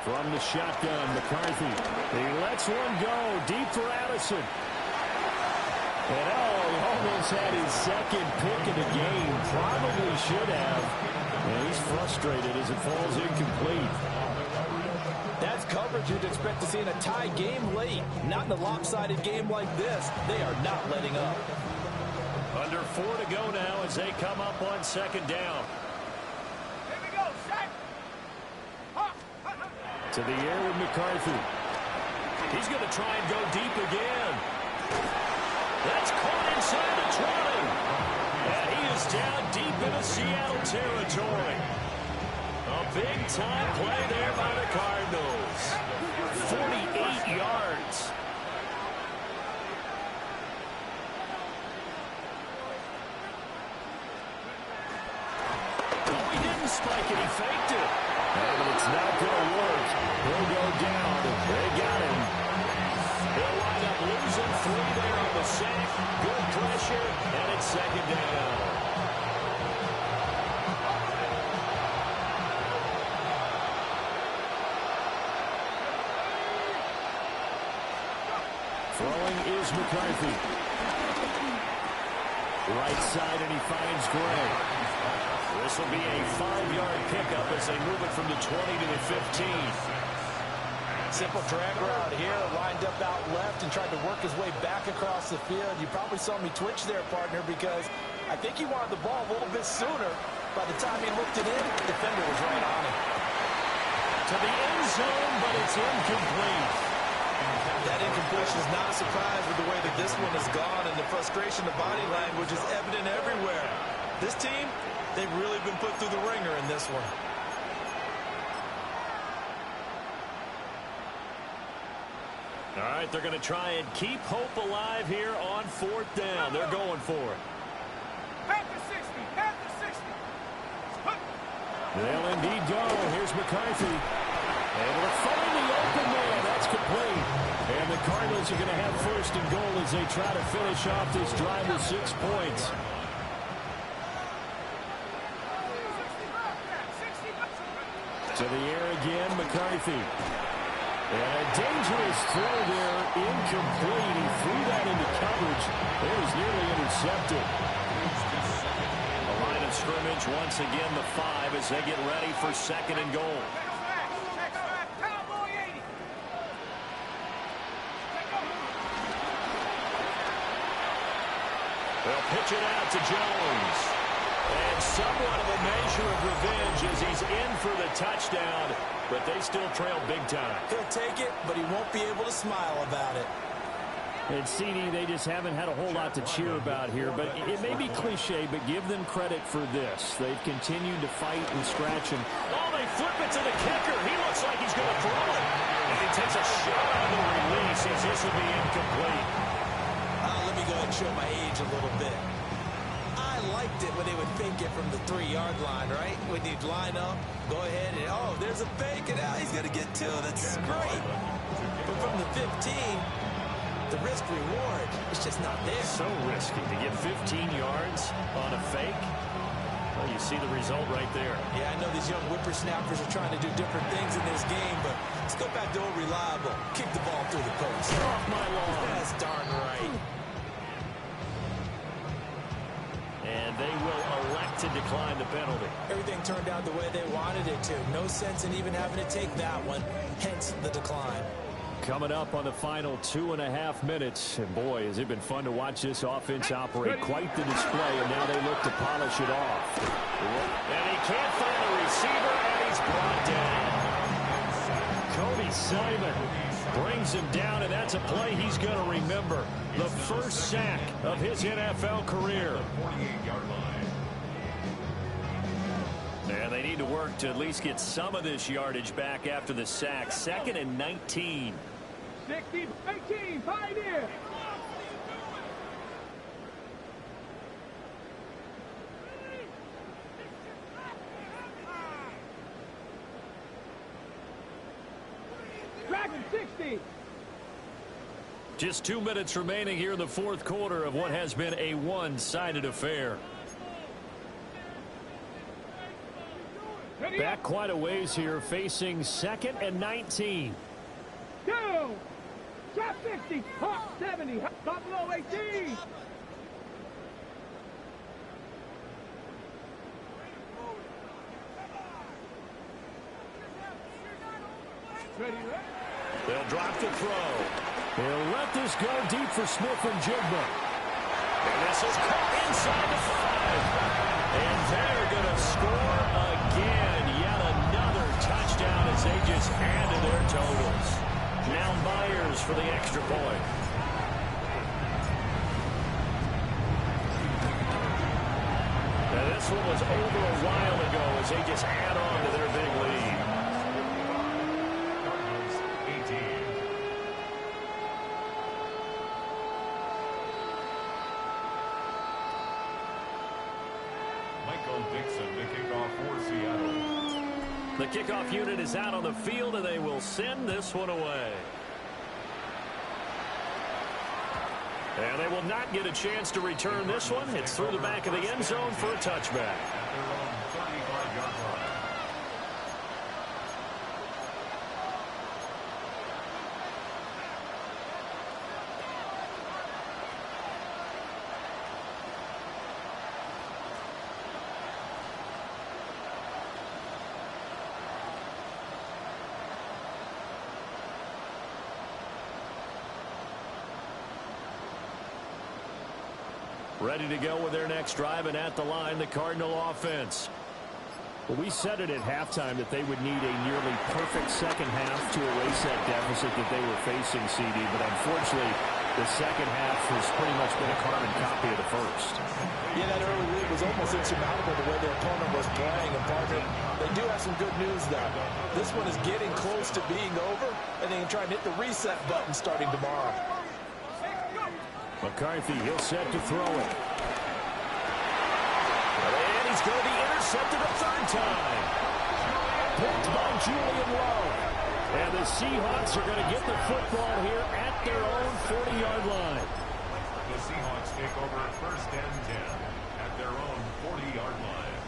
From the shotgun, McCarthy. He lets one go deep for Addison. And he almost had his 2nd pick of the game. Probably should have. And he's frustrated as it falls incomplete. That's coverage you'd expect to see in a tie game late. Not in a lopsided game like this. They are not letting up. Under 4 to go now as they come up on 2nd down. Here we go. Set. To the air with McCarthy. He's going to try and go deep again. That's caught inside the 20. And he is down deep into Seattle territory. A big-time play there by the Cardinals. 48 yards. Oh, he didn't spike it. He faked it. And it's not going to work. He'll go down. They got him. They'll wind up losing 3 there on the sack. Good pressure, and it's second down. Throwing is McCarthy. Right side, and he finds Gray. This will be a 5-yard pickup as they move it from the 20 to the 15. Simple drag route here, lined up out left and tried to work his way back across the field. You probably saw me twitch there, partner, because I think he wanted the ball a little bit sooner. By the time he looked it in, the defender was right on him. To the end zone, but it's incomplete. That incompletion is not a surprise with the way that this one has gone, and the frustration of body language is evident everywhere. This team, they've really been put through the ringer in this one. All right, they're going to try and keep hope alive here on 4th down. They're going for it. At the 60, at the 60. They'll indeed go. Here's McCarthy. Able to find the open man. That's complete. And the Cardinals are going to have 1st and goal as they try to finish off this drive with 6 points. To the air again, McCarthy. And a dangerous throw there, incomplete. He threw that into coverage. It was nearly intercepted. The line of scrimmage, once again, the 5 as they get ready for 2nd and goal. They'll pitch it out to Jones. And somewhat of a measure of revenge as he's in for the touchdown, but they still trail big time. He'll take it, but he won't be able to smile about it. And CD, they just haven't had a whole lot to cheer about here, but it may be cliche, but give them credit for this. They've continued to fight and scratch. And oh, they flip it to the kicker. He looks like he's going to throw it. And he takes a shot on the release as this will be incomplete. Let me go ahead and show my age a little bit. I liked it when they would fake it from the 3-yard line, right? When you'd line up, go ahead and, oh, there's a fake, and now he's going to get 2. That's great. But from the 15, the risk-reward is just not there. So risky to get 15 yards on a fake. Well, you see the result right there. Yeah, I know these young whippersnappers are trying to do different things in this game, but let's go back to old reliable. Kick the ball through the post. Off my lawn. That's darn right. And they will elect to decline the penalty. Everything turned out the way they wanted it to. No sense in even having to take that one, hence the decline. coming up on the final 2.5 minutes. And boy, has it been fun to watch this offense operate. Quite the display, and now they look to polish it off. And he can't find a receiver, and he's brought down. Cody Simon brings him down, and that's a play he's going to remember. The first sack of his NFL career. And they need to work to at least get some of this yardage back after the sack. 2nd and 19. 16, 18, pioneer. Dragon 60. Just 2 minutes remaining here in the fourth quarter of what has been a one-sided affair. Back quite a ways here, facing 2nd and 19. Go. Trap 60, Hawk 70, Buffalo 18. Ready, They'll drop the throw. They'll let this go deep for Smith and Jigba. And this is caught inside the 5. And they're going to score again. Yet another touchdown as they just add to their totals. Now Myers for the extra point. this one was over a while ago as they just add on to their big lead. Cardinals 18. Michael Dixon, the kickoff for Seattle. The kickoff unit is out on the field, and they will send this one away. And they will not get a chance to return this one. It's through the back of the end zone for a touchback. At their own 35-yard line. Ready to go with their next drive, and at the line, the Cardinal offense. Well, we said it at halftime that they would need a nearly perfect second half to erase that deficit that they were facing, CD. But unfortunately, the second half has pretty much been a carbon copy of the first. Yeah, that early lead was almost insurmountable the way their opponent was playing. And, partner, they do have some good news, though. This one is getting close to being over, and they can try and hit the reset button starting tomorrow. McCarthy, he'll set to throw it. And he's going to be intercepted a third time. Picked by Julian Love. And the Seahawks are going to get the football here at their own 40-yard line. The Seahawks take over first and 10 at their own 40-yard line.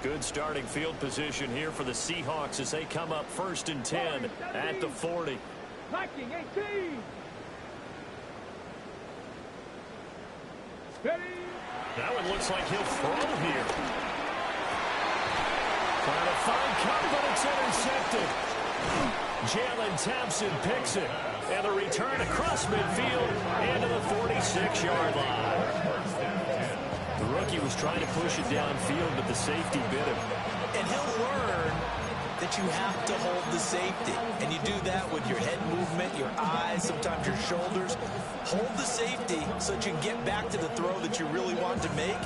Good starting field position here for the Seahawks as they come up first and 10 at the 40. Blocking 18. Ready. Now it looks like he'll throw here. Trying to find Cup, but it's intercepted. Jalen Thompson picks it. And the return across midfield into the 46-yard line. The rookie was trying to push it downfield, but the safety bit him. And he'll learn that you have to hold the safety. And you do that with your head movement, your eyes, sometimes your shoulders. Hold the safety so that you can get back to the throw that you really want to make.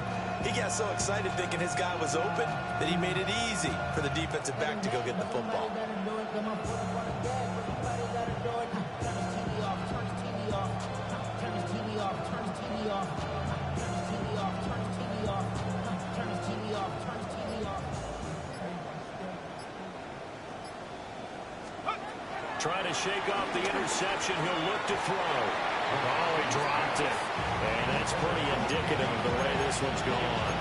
He got so excited thinking his guy was open that he made it easy for the defensive back to go get the football. Trying to shake off the interception. He'll look to throw. Oh, he dropped it. And that's pretty indicative of the way this one's gone.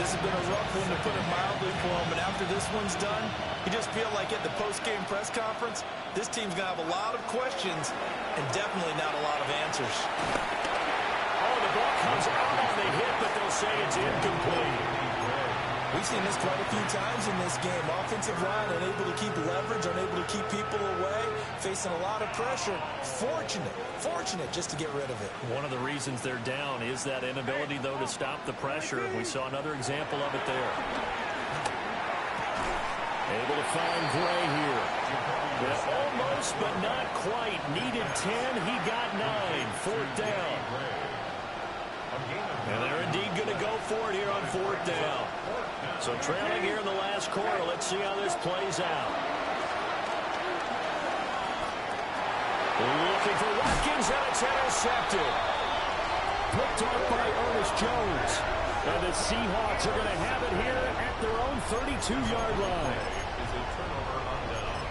This has been a rough one, to put it mildly, for him. And after this one's done, you just feel like at the post-game press conference, this team's going to have a lot of questions and definitely not a lot of answers. Oh, the ball comes out on the hit, but they'll say it's incomplete. We've seen this quite a few times in this game. Offensive line unable to keep leverage, unable to keep people away, facing a lot of pressure. Fortunate just to get rid of it. One of the reasons they're down is that inability, though, to stop the pressure. We saw another example of it there. Able to find Gray here. Yeah, almost, but not quite. Needed 10. He got 9. Fourth down. And they're indeed going to go for it here on fourth down. So trailing here in the last quarter. Let's see how this plays out. Looking for Watkins, and it's intercepted. Picked up by Ernest Jones. And the Seahawks are going to have it here at their own 32-yard line. Is a turnover on downs.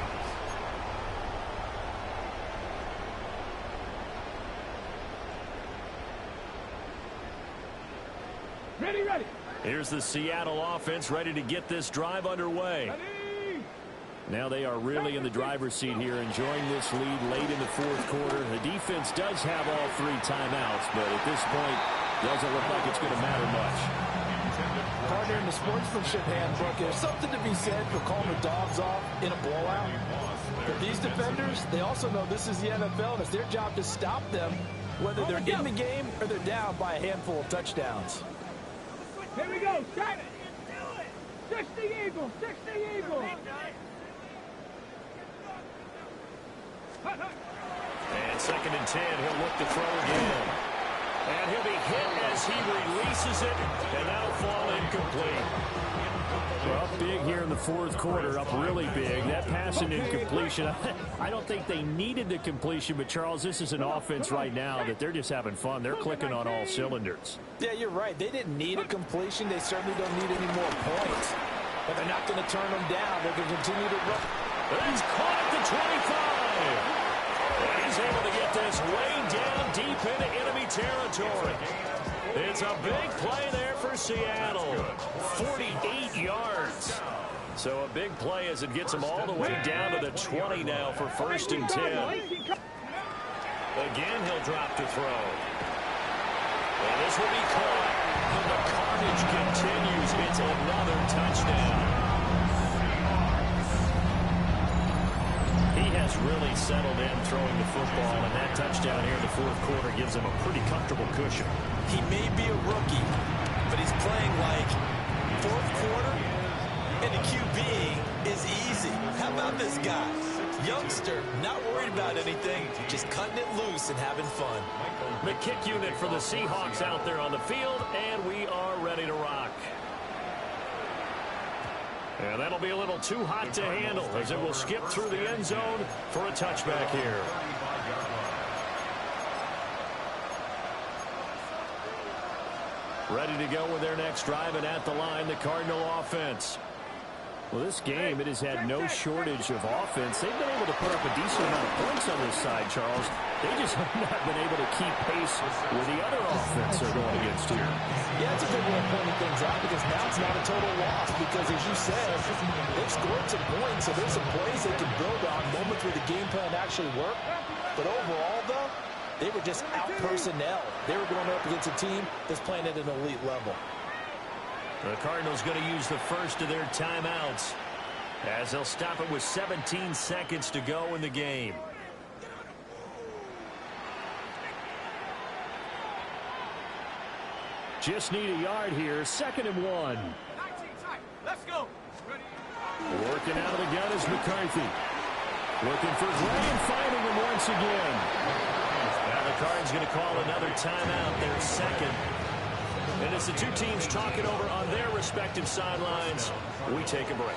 Ready. Here's the Seattle offense ready to get this drive underway. Ready. Now they are really in the driver's seat here, enjoying this lead late in the fourth quarter. The defense does have all 3 timeouts, but at this point, doesn't look like it's going to matter much. Partner, in the sportsmanship handbook, there's something to be said for calling the dogs off in a blowout. But these defenders, they also know this is the NFL, and it's their job to stop them, whether they're in the game or they're down by a handful of touchdowns. Here we go. Set it. 60 Eagles. 60 Eagles. And second and 10. He'll look to throw again. And he'll be hit He releases it, and that'll fall incomplete. Well, big here in the fourth quarter, up really big. That pass and incompletion, I don't think they needed the completion, but, Charles, this is an offense right now that they're just having fun. They're clicking on all cylinders. Yeah, you're right. They didn't need a completion. They certainly don't need any more points. But they're not going to turn them down. They're going to continue to run. He's caught at the 25. And he's able to get this way down deep into enemy territory. It's a big play there for Seattle. 48 yards. So a big play as it gets them all the way down to the 20 now for 1st and 10. Again, he'll drop to throw. And this will be caught. And the carnage continues. It's another touchdown. He has really settled in throwing the football, and that touchdown here in the fourth quarter gives him a pretty comfortable cushion. He may be a rookie, but he's playing like fourth quarter, and the QB is easy. How about this guy? Youngster, not worried about anything, just cutting it loose and having fun. The kick unit for the Seahawks out there on the field, and we are ready to rock. And that'll be a little too hot to handle as it will skip through the end zone for a touchback here. Ready to go with their next drive, and at the line, the Cardinal offense. Well, this game, it has had no shortage of offense. They've been able to put up a decent amount of points on this side, Charles. They just have not been able to keep pace with the other offense they're going against here. Yeah, it's a good way of pointing things out because now it's not a total loss because, as you said, they've scored some points, so there's some plays they can build on, moments where the game plan actually worked. But overall, though, they were just out-personnel. They were going up against a team that's playing at an elite level. The Cardinals going to use the first of their timeouts as they'll stop it with 17 seconds to go in the game. Just need a yard here. 2nd and 1. Let's go. Working out of the gun is McCarthy. Looking for Gray and finding him once again. Now the Cards going to call another timeout, their second. And as the two teams talking over on their respective sidelines, we take a break.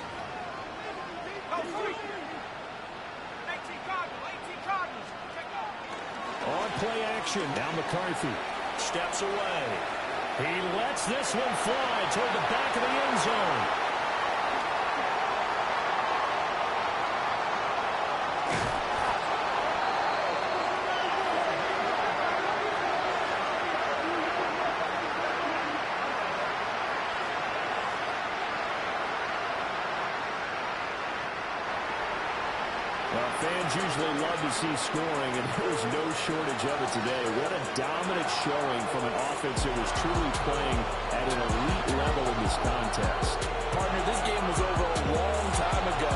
18 Cardinals. On play action. Now McCarthy. Steps away. He lets this one fly toward the back of the end zone. Fans usually love to see scoring, and there's no shortage of it today. What a dominant showing from an offense that was truly playing at an elite level in this contest. Partner, this game was over a long time ago,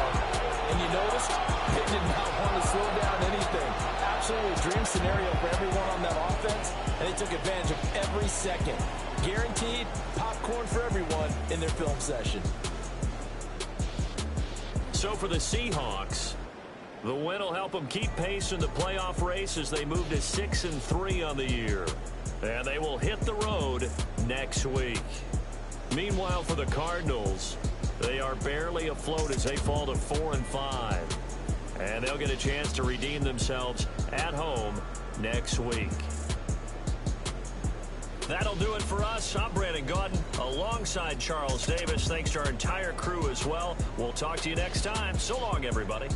and you noticed they did not want to slow down anything. Absolutely dream scenario for everyone on that offense, and they took advantage of every second. Guaranteed popcorn for everyone in their film session. So for the Seahawks, the win will help them keep pace in the playoff race as they move to 6-3 on the year. And they will hit the road next week. Meanwhile, for the Cardinals, they are barely afloat as they fall to 4-5. And they'll get a chance to redeem themselves at home next week. That'll do it for us. I'm Brandon Gaudin alongside Charles Davis. Thanks to our entire crew as well. We'll talk to you next time. So long, everybody.